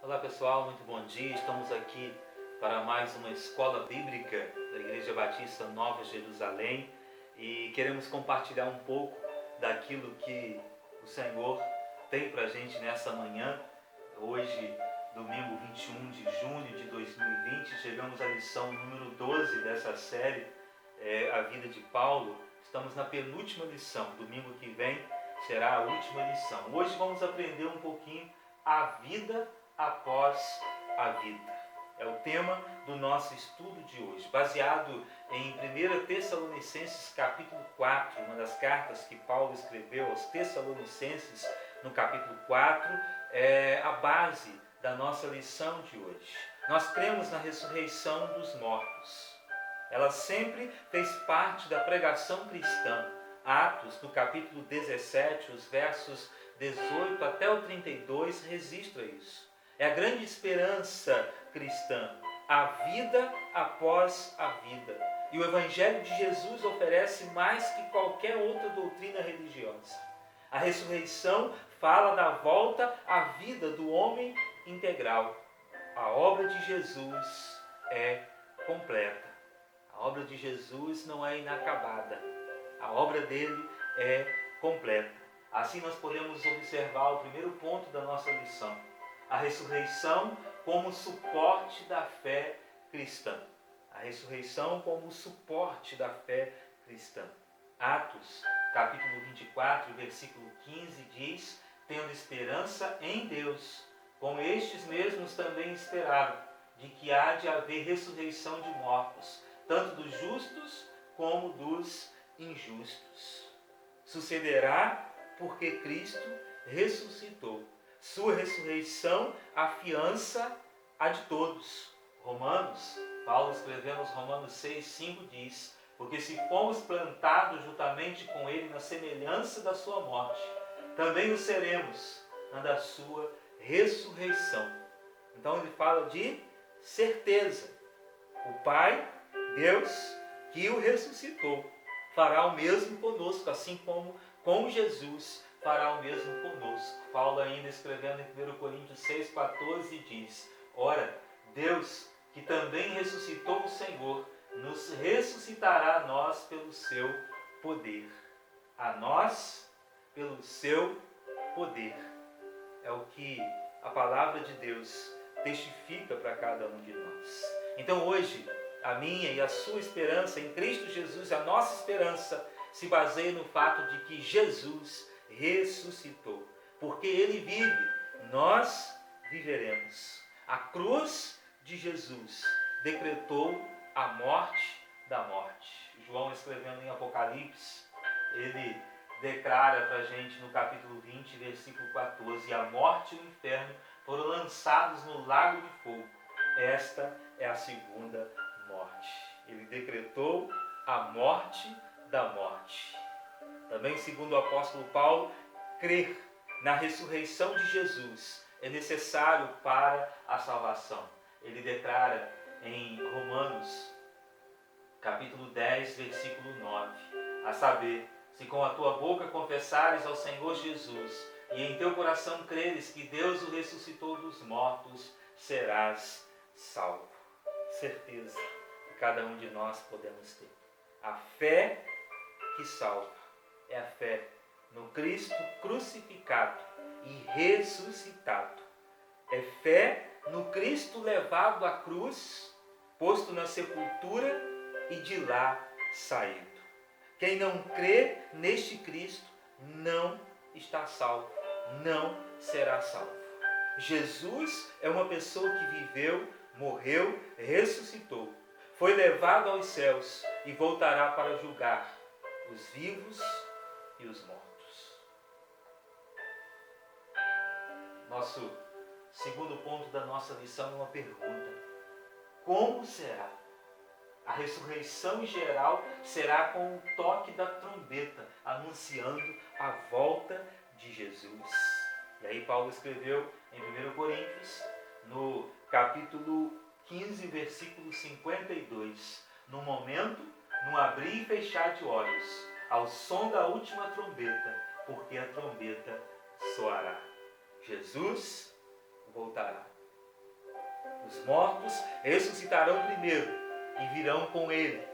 Olá pessoal, muito bom dia. Estamos aqui para mais uma escola bíblica da Igreja Batista Nova Jerusalém e queremos compartilhar um pouco daquilo que o Senhor tem para a gente nessa manhã. Hoje, domingo 21 de junho de 2020, chegamos à lição número 12 dessa série, A Vida de Paulo. Estamos na penúltima lição. Domingo que vem será a última lição. Hoje vamos aprender um pouquinho a vida após a vida. É o tema do nosso estudo de hoje, baseado em 1 Tessalonicenses capítulo 4, uma das cartas que Paulo escreveu aos Tessalonicenses, no capítulo 4, é a base da nossa lição de hoje. Nós cremos na ressurreição dos mortos. Ela sempre fez parte da pregação cristã. Atos, no capítulo 17, os versos 18 até o 32, registra isso. É a grande esperança cristã, a vida após a vida. E o Evangelho de Jesus oferece mais que qualquer outra doutrina religiosa. A ressurreição fala da volta à vida do homem integral. A obra de Jesus é completa. A obra de Jesus não é inacabada. A obra dele é completa. Assim nós podemos observar o primeiro ponto da nossa lição. A ressurreição como suporte da fé cristã. A ressurreição como suporte da fé cristã. Atos, capítulo 24, versículo 15, diz: tendo esperança em Deus, como estes mesmos também esperaram, de que há de haver ressurreição de mortos, tanto dos justos como dos injustos. Sucederá porque Cristo ressuscitou. Sua ressurreição afiança a de todos. Paulo escrevendo nos Romanos 6, 5 diz: porque se fomos plantados juntamente com ele na semelhança da sua morte, também o seremos na da sua ressurreição. Então ele fala de certeza. O Pai, Deus, que o ressuscitou, fará o mesmo conosco, assim como com Jesus fará o mesmo conosco. Paulo ainda escrevendo em 1 Coríntios 6,14 diz: ora, Deus, que também ressuscitou o Senhor, nos ressuscitará a nós pelo seu poder. A nós pelo seu poder. É o que a palavra de Deus testifica para cada um de nós. Então hoje, a minha e a sua esperança em Cristo Jesus, a nossa esperança, se baseia no fato de que Jesus ressuscitou. Porque Ele vive, nós viveremos. A cruz de Jesus decretou a morte da morte. João, escrevendo em Apocalipse, ele declara para a gente no capítulo 20, versículo 14: a morte e o inferno foram lançados no lago de fogo. Esta é a segunda morte. Ele decretou a morte da morte. Também, segundo o apóstolo Paulo, crer na ressurreição de Jesus é necessário para a salvação. Ele declara em Romanos, capítulo 10, versículo 9, a saber, se com a tua boca confessares ao Senhor Jesus e em teu coração creres que Deus o ressuscitou dos mortos, serás salvo. Certeza que cada um de nós podemos ter. A fé que salva é a fé no Cristo crucificado e ressuscitado. É fé no Cristo levado à cruz, posto na sepultura e de lá saído. Quem não crê neste Cristo não está salvo, não será salvo. Jesus é uma pessoa que viveu, morreu, ressuscitou, foi levado aos céus e voltará para julgar os vivos e os mortos. Nosso segundo ponto da nossa lição é uma pergunta: como será? A ressurreição em geral será com o toque da trombeta, anunciando a volta de Jesus. E aí Paulo escreveu em 1 Coríntios, no capítulo 15, versículo 52, no momento, no abrir e fechar de olhos, ao som da última trombeta, porque a trombeta soará. Jesus voltará. Os mortos ressuscitarão primeiro e virão com ele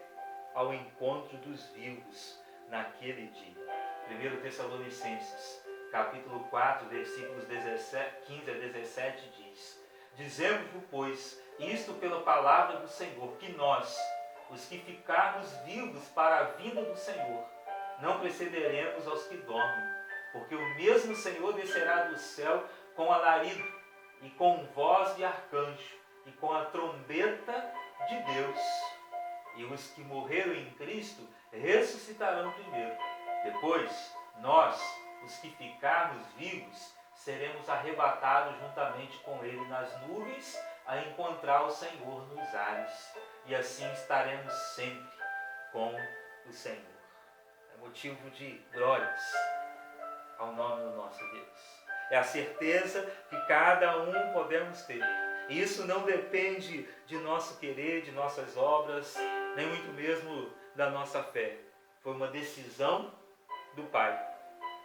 ao encontro dos vivos naquele dia. 1 Tessalonicenses, capítulo 4, versículos 15 a 17 diz: Dizemos-vos, pois, isto pela palavra do Senhor, que nós, os que ficarmos vivos para a vinda do Senhor, não precederemos aos que dormem, porque o mesmo Senhor descerá do céu com alarido, e com voz de arcanjo, e com a trombeta de Deus. E os que morreram em Cristo ressuscitarão primeiro. Depois, nós, os que ficarmos vivos, seremos arrebatados juntamente com Ele nas nuvens, a encontrar o Senhor nos ares. E assim estaremos sempre com o Senhor. É motivo de glórias ao nome do nosso Deus. É a certeza que cada um podemos ter. E isso não depende de nosso querer, de nossas obras, nem muito mesmo da nossa fé. Foi uma decisão do Pai,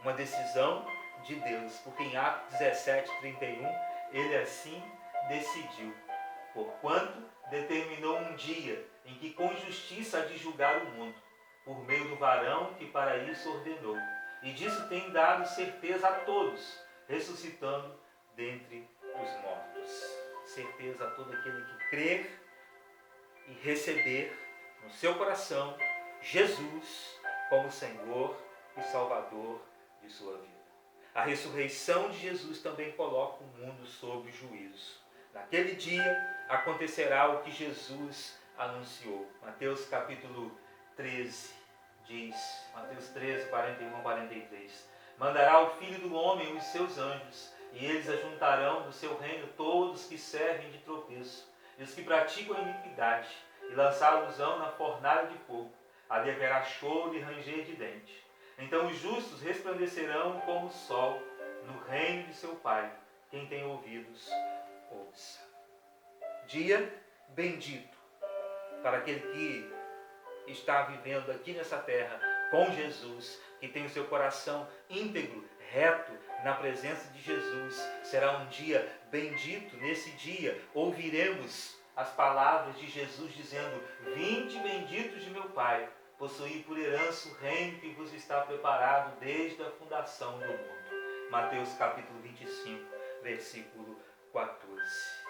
uma decisão de Deus, porque em Atos 17:31 ele assim decidiu, porquanto determinou um dia em que com justiça há de julgar o mundo, por meio do varão que para isso ordenou. E disso tem dado certeza a todos, ressuscitando dentre os mortos. Certeza a todo aquele que crer e receber no seu coração Jesus como Senhor e Salvador de sua vida. A ressurreição de Jesus também coloca o mundo sob juízo. Naquele dia acontecerá o que Jesus anunciou. Mateus capítulo 13 diz, Mateus 13, 41 a 43. Mandará o Filho do Homem os seus anjos, e eles ajuntarão do seu reino todos que servem de tropeço, e os que praticam a iniquidade, e lançá-los-ão na fornalha de fogo. Ali haverá choro e ranger de dente. Então os justos resplandecerão como o sol no reino de seu Pai. Quem tem ouvidos, ouça. Dia bendito para aquele que está vivendo aqui nessa terra com Jesus, que tem o seu coração íntegro, reto, na presença de Jesus. Será um dia bendito. Nesse dia ouviremos as palavras de Jesus dizendo: Vinde benditos de meu Pai, possuí por herança o reino que vos está preparado desde a fundação do mundo. Mateus capítulo 25, versículo 14.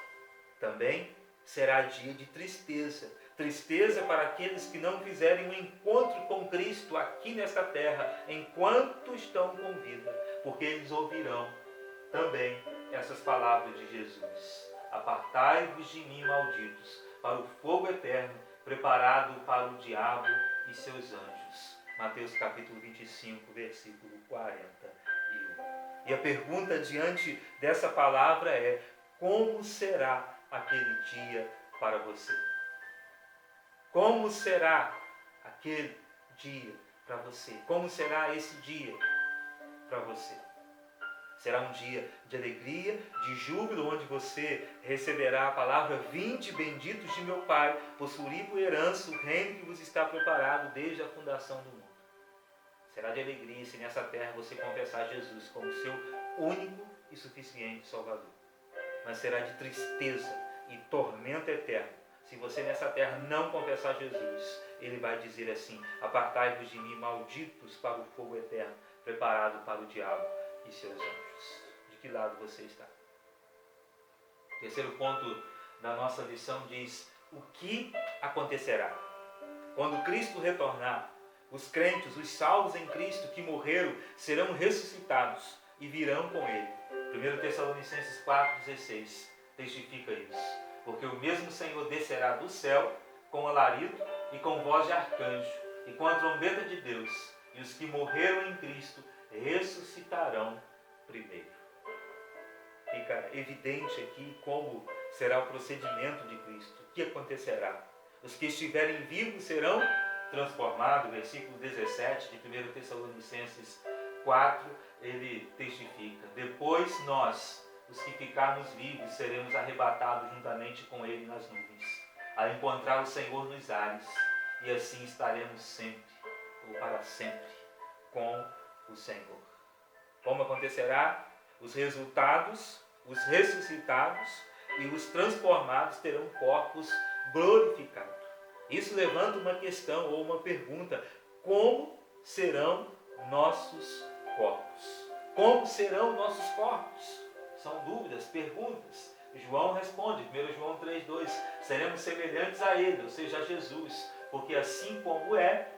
Também será dia de tristeza. Tristeza para aqueles que não fizerem um encontro com Cristo aqui nesta terra, enquanto estão com vida, porque eles ouvirão também essas palavras de Jesus: Apartai-vos de mim, malditos, para o fogo eterno, preparado para o diabo e seus anjos. Mateus capítulo 25, versículo 41. E a pergunta diante dessa palavra é: como será aquele dia para você? Como será aquele dia para você? Como será esse dia para você? Será um dia de alegria, de júbilo, onde você receberá a palavra: Vinde benditos de meu Pai, possuí por herança o reino que vos está preparado desde a fundação do mundo. Será de alegria se nessa terra você confessar Jesus como seu único e suficiente Salvador. Mas será de tristeza e tormento eterno se você nessa terra não confessar Jesus. Ele vai dizer assim: Apartai-vos de mim, malditos, para o fogo eterno, preparado para o diabo e seus anjos. De que lado você está? O terceiro ponto da nossa lição diz: o que acontecerá? Quando Cristo retornar, os crentes, os salvos em Cristo que morreram, serão ressuscitados e virão com Ele. 1 Tessalonicenses 4,16 testifica isso. Porque o mesmo Senhor descerá do céu com alarido e com voz de arcanjo e com a trombeta de Deus, e os que morreram em Cristo ressuscitarão primeiro. Fica evidente aqui como será o procedimento de Cristo, o que acontecerá. Os que estiverem vivos serão transformados. Versículo 17 de 1 Tessalonicenses 4, ele testifica: depois nós, os que ficarmos vivos, seremos arrebatados juntamente com Ele nas nuvens, a encontrar o Senhor nos ares, e assim estaremos sempre, ou para sempre, com o Senhor. Como acontecerá? Os resultados, os ressuscitados, e os transformados terão corpos glorificados. Isso levanta uma questão ou uma pergunta: como serão nossos corpos? Como serão nossos corpos? São dúvidas, perguntas. João responde, 1 João 3,2: seremos semelhantes a Ele, ou seja, a Jesus, porque assim como é,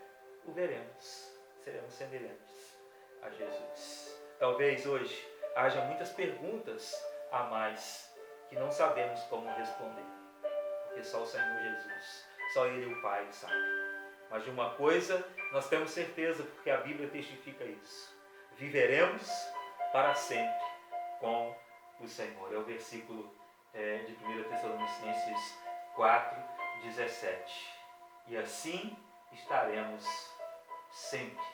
o veremos. Seremos semelhantes a Jesus. Talvez hoje haja muitas perguntas a mais que não sabemos como responder, porque só o Senhor Jesus, só Ele e o Pai sabem. Mas de uma coisa nós temos certeza, porque a Bíblia testifica isso: viveremos para sempre com o Senhor. É o versículo de 1 Tessalonicenses 4,17. E assim estaremos sempre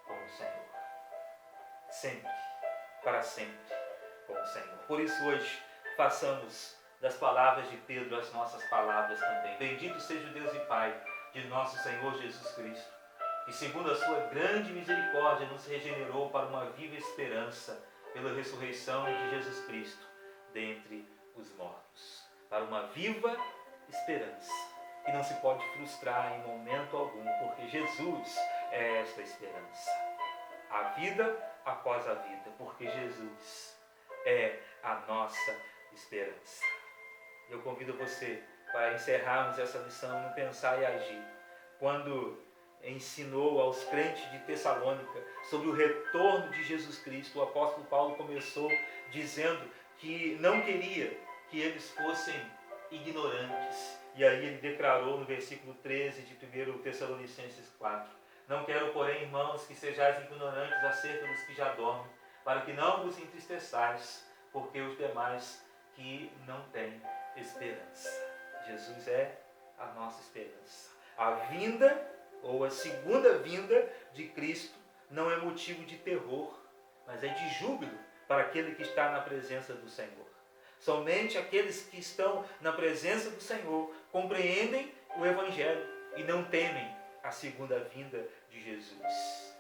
com o Senhor. Sempre, para sempre com o Senhor. Por isso hoje façamos das palavras de Pedro as nossas palavras também. Bendito seja o Deus e Pai de nosso Senhor Jesus Cristo, que segundo a sua grande misericórdia nos regenerou para uma viva esperança pela ressurreição de Jesus Cristo dentre os mortos. Para uma viva esperança que não se pode frustrar em momento algum, porque Jesus é esta esperança. A vida após a vida, porque Jesus é a nossa esperança. Eu convido você para encerrarmos essa lição no Pensar e Agir, quando ensinou aos crentes de Tessalônica sobre o retorno de Jesus Cristo. O apóstolo Paulo começou dizendo que não queria que eles fossem ignorantes. E aí ele declarou no versículo 13 de 1 Tessalonicenses 4: não quero, porém, irmãos, que sejais ignorantes acerca dos que já dormem, para que não vos entristeçais, porque os demais que não têm esperança. Jesus é a nossa esperança. A vinda, ou a segunda vinda de Cristo, não é motivo de terror, mas é de júbilo para aquele que está na presença do Senhor. Somente aqueles que estão na presença do Senhor compreendem o Evangelho e não temem a segunda vinda de Jesus.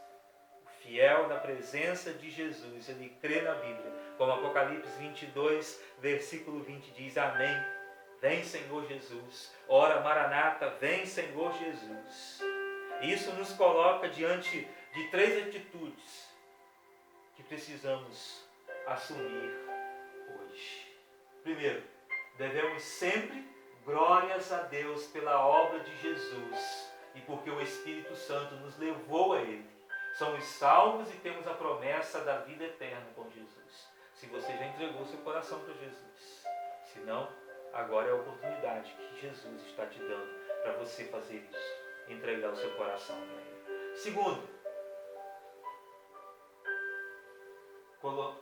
O fiel na presença de Jesus, ele crê na Bíblia, como Apocalipse 22, versículo 20 diz: amém. Vem, Senhor Jesus. Ora, Maranata, vem, Senhor Jesus. Isso nos coloca diante de três atitudes que precisamos assumir hoje. Primeiro, devemos sempre glórias a Deus pela obra de Jesus e porque o Espírito Santo nos levou a Ele. Somos salvos e temos a promessa da vida eterna com Jesus. Se você já entregou seu coração para Jesus, se não, agora é a oportunidade que Jesus está te dando para você fazer isso, entregar o seu coração para Ele. Segundo,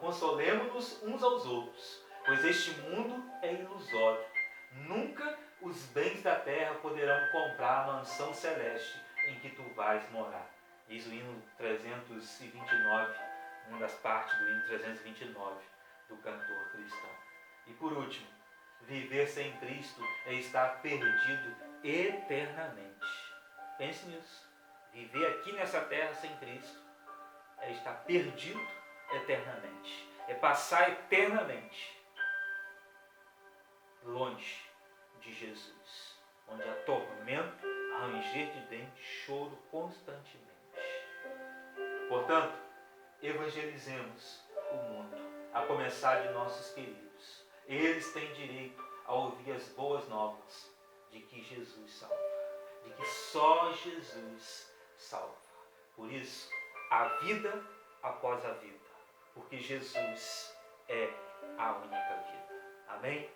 consolemos-nos uns aos outros, pois este mundo é ilusório. Nunca os bens da terra poderão comprar a mansão celeste em que tu vais morar. Diz o hino 329, uma das partes do hino 329 do cantor cristão. E por último, viver sem Cristo é estar perdido eternamente. Pense nisso. Viver aqui nessa terra sem Cristo é estar perdido eternamente. É passar eternamente longe de Jesus, onde há tormento, ranger de dentes, choro constantemente. Portanto, evangelizemos o mundo, a começar de nossos queridos. Eles têm direito a ouvir as boas novas de que Jesus salva, de que só Jesus salva. Por isso, a vida após a vida, porque Jesus é a única vida. Amém?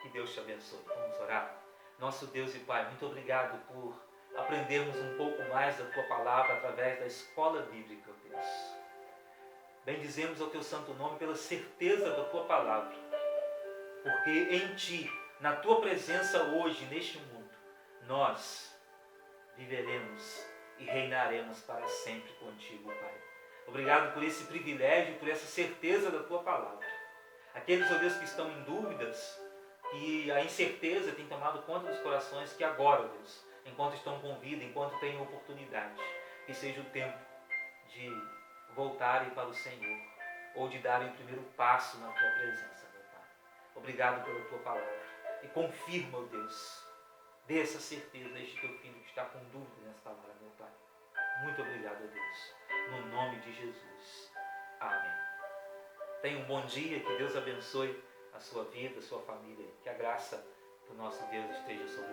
Que Deus te abençoe. Vamos orar? Nosso Deus e Pai, muito obrigado por aprendermos um pouco mais da Tua Palavra através da escola bíblica, Deus. Bendizemos ao Teu santo nome pela certeza da Tua Palavra, porque em Ti, na Tua presença hoje, neste mundo, nós viveremos e reinaremos para sempre contigo, Pai. Obrigado por esse privilégio, por essa certeza da Tua Palavra. Aqueles, ó Deus, que estão em dúvidas, que a incerteza tem tomado conta dos corações, que agora, Deus, enquanto estão com vida, enquanto têm oportunidade, que seja o tempo de voltarem para o Senhor, ou de darem o primeiro passo na Tua presença, meu Pai. Obrigado pela tua palavra. E confirma, ó Deus, dê essa certeza a este teu filho que está com dúvida nessa palavra, meu Pai. Muito obrigado, ó Deus. No nome de Jesus. Amém. Tenha um bom dia, que Deus abençoe a sua vida, a sua família. Que a graça do nosso Deus esteja sobre